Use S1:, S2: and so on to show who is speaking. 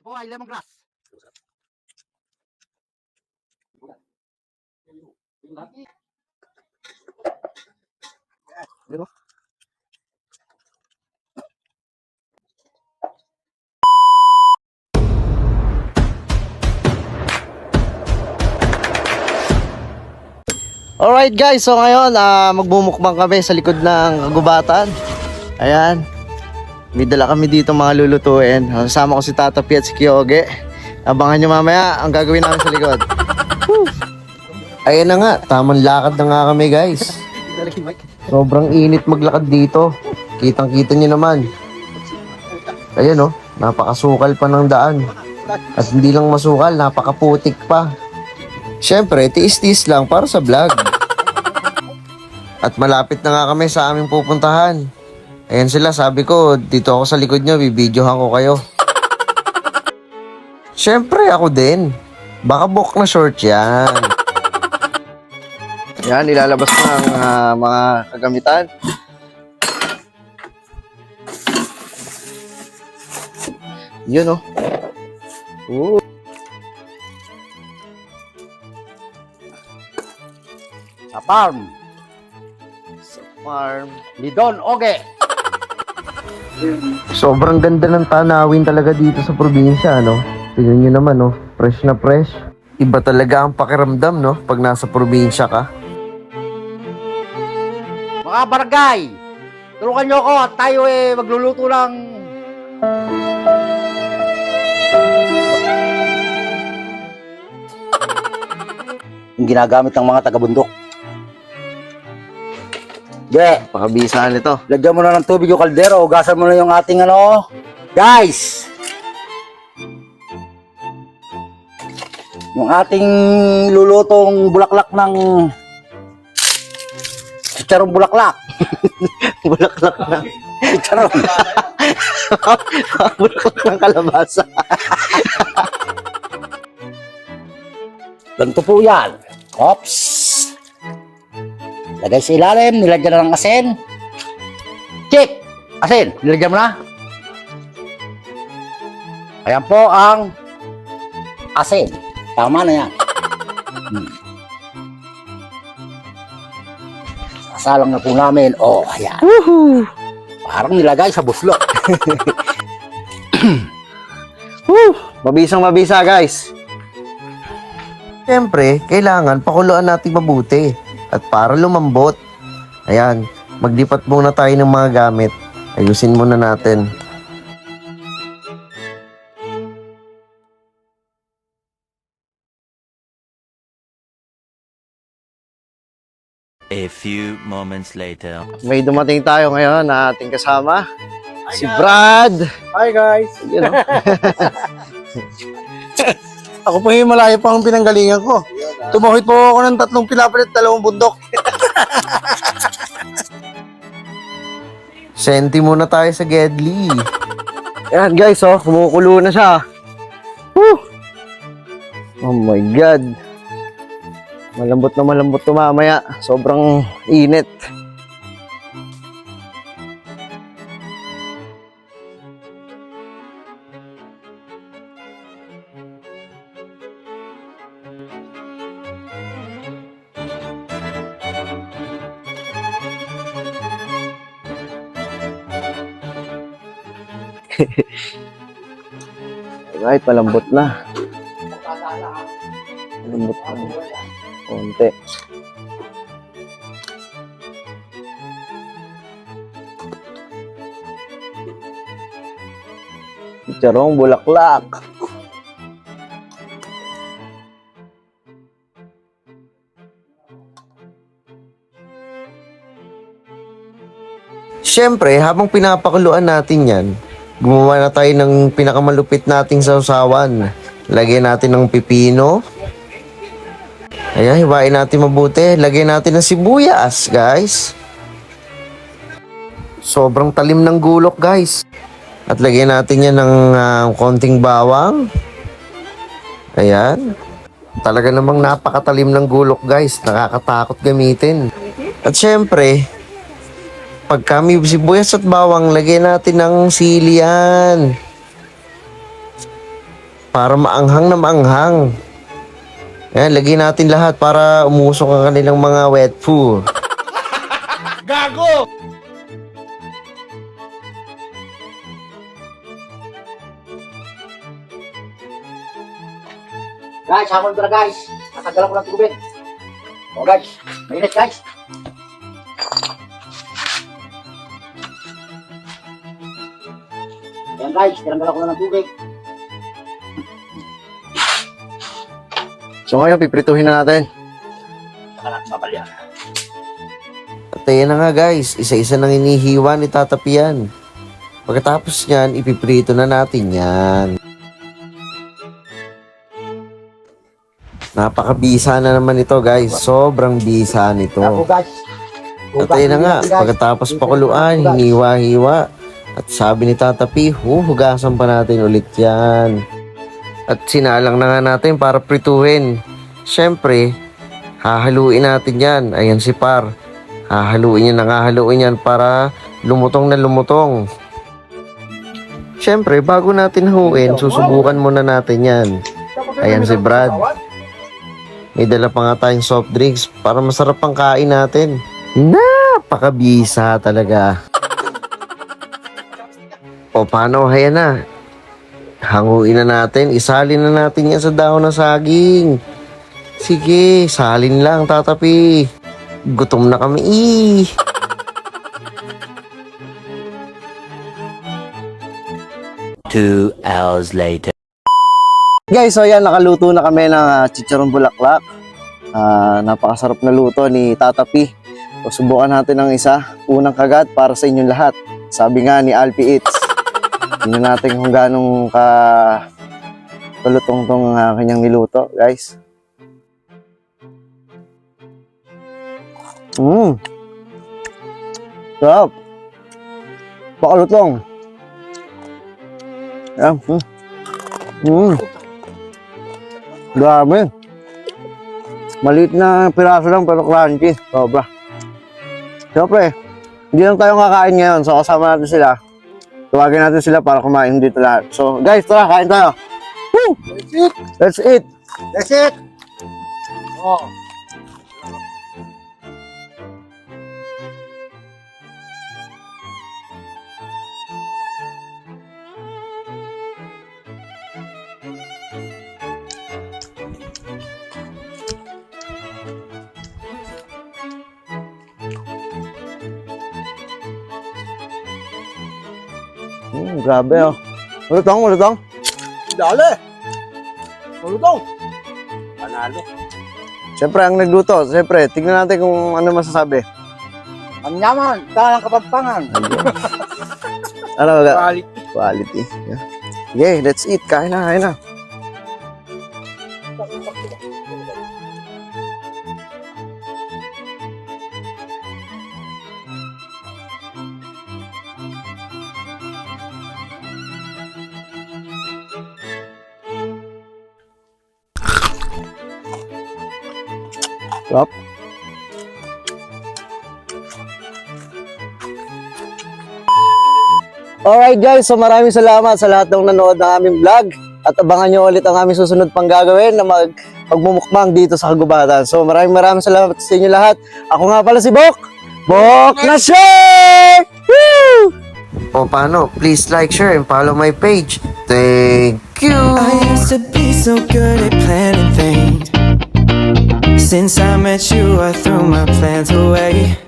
S1: Po ay lemongrass. Diba? Alright guys, so ngayon magbumukbang kami sa likod ng kagubatan. Ayan. May dala kami dito mga lulutuin. Kasama ko si Tata P at si Kyoge. Abangan nyo mamaya ang gagawin namin sa likod. Woo! Ayan na nga, tamang lakad na nga kami guys. Sobrang init maglakad dito. Kitang kita nyo naman. Ayan oh, napakasukal pa ng daan. At hindi lang masukal, napakaputik pa. Siyempre, tiis-tiis lang para sa vlog. At malapit na nga kami sa aming pupuntahan. Ayan sila, sabi ko, dito ako sa likod nyo, bibidyohan ko kayo. Siyempre, ako din. Baka book na short yan. Yan, ilalabas na ang mga kagamitan. Yun oh. Ooh. Sa farm. Sa farm. Ni Don Oge.
S2: Sobrang ganda ng tanawin talaga dito sa probinsya, no? Tingnan nyo naman, no? Fresh na fresh. Iba talaga ang pakiramdam, no? Pag nasa probinsya ka.
S1: Mga barangay, tulungan nyo ako at tayo magluluto ng yung ginagamit ng mga taga-bundok.
S2: Pakabisaan ito.
S1: Lagyan mo na ng tubig yung kaldero, ugasan mo na yung ating guys. Yung ating lulutong bulaklak ng chicharong bulaklak.
S2: Bulaklak na.
S1: Chicharon.
S2: Bulaklak ng kalabasa.
S1: Ganito po yan. Ops. Lagay sa ilalim, nilagyan na ng asin. Check! Asin, nilagyan mo na. Ayan po ang asin. Tama na yan. Sasalang na po namin. Oh, ayan.
S2: Woohoo!
S1: Parang nilagay sa buslot.
S2: Woo! Mabisang mabisa, guys. Siyempre, kailangan pakuluan natin mabuti. At para lumambot, ayan, maglipat muna tayo ng mga gamit. Ayusin muna natin.
S3: A few moments later.
S2: May dumating tayo ngayon na ating kasama. Si Brad.
S4: Hi guys!
S2: You know?
S4: Ako po yung malayo pa ang pinanggalingan ko. Tumawid po ako ng 3 pinapalit, 2 bundok.
S2: Senti muna tayo sa Gedli. Ayan guys, oh, kumukulo na siya. Woo! Oh my God. Malambot na malambot to mamaya. Sobrang init. Right, malambot na. Malambot na. Konti. Chicharong bulaklak. Siyempre, habang pinapakuluan natin yan, gumawa na tayo ng pinakamalupit nating sausawan. Lagyan natin ng pipino. Ayan, hiwain natin mabuti. Lagyan natin ng sibuyas, guys. Sobrang talim ng gulok, guys. At lagyan natin yan ng konting bawang. Ayan. Talaga namang napakatalim ng gulok, guys. Nakakatakot gamitin. At syempre, Kapag kami sibuyas at bawang, lagyan natin ng sili yan. Para maanghang na maanghang. Ayan, lagyan natin lahat para umusok ang kanilang mga wet food.
S5: Guys, hamon ko na guys. Natagalan ko ng tubig. O guys, mainit guys. Ayan guys, tinanggalan ko na ng tubig.
S1: So ngayon, piprituhin na natin.
S5: Saka natin babalyan.
S2: At ayan na nga guys, isa-isa nang inihiwa ni Tata Pian. Pagkatapos niyan, ipiprito na natin yan. Napakabisa na naman ito guys, sobrang bisa nito.
S5: Ako guys.
S2: At ayun na nga, pagkatapos pakuluan, hiniwa-hiwa. At sabi ni Tata P, hugasan pa natin ulit yan. At sinalang na nga natin para prituhin. Siyempre, hahaluin natin yan. Ayan si Par. Hahaluin yan para lumutong na lumutong. Siyempre, bago natin haluin, susubukan muna natin yan. Ayan si Brad. May dala pa nga tayong soft drinks para masarap ang kain natin. Napakabisa talaga. O paano, haya na. Hanguin na natin, isalin na natin yan sa dahon ng saging. Sige, salin lang, Tata P. Gutom na kami.
S3: 2 hours later.
S1: Guys, so yan, nakaluto na kami ng chicharon bulaklak. Napakasarap na luto ni Tata P. So, subukan natin ng isa. Unang kagat para sa inyong lahat. Sabi nga ni Alfie Eats. Tingnan natin kung ganong kalutong tong kanyang niluto, guys. Sarap. Pakalutong. Yan. Grabe. Maliit na piraso lang pero crunchy. Sobra. Siyempre, hindi lang tayo kakain ngayon. So kasama natin sila. Tuwagin natin sila para kumain dito lahat. So guys, tara, kain tayo. Woo! Let's eat.
S5: That's it. Oh.
S1: Grabe oh. Ulutong.
S5: Dali. Malutong. Panalo.
S1: Siyempre, ang nagluto. Siyempre, tignan natin kung ano masasabi.
S5: Ang yaman. Talang kapagpangan.
S1: Ano ba?
S5: Quality.
S1: Quality. Yeah. Okay, let's eat. Kain na. Sarap. Alright guys, so maraming salamat sa lahat ng nanood ng aming vlog. At abangan nyo ulit ang aming susunod pang gagawin na magmumukbang dito sa Kagubatan. So maraming salamat sa inyo lahat. Ako nga pala si Bok. Bok na share! Woo!
S2: O paano, please like, share, and follow my page. Thank you!
S6: I used to be so good at planning things. Since I met you, I threw my plans away.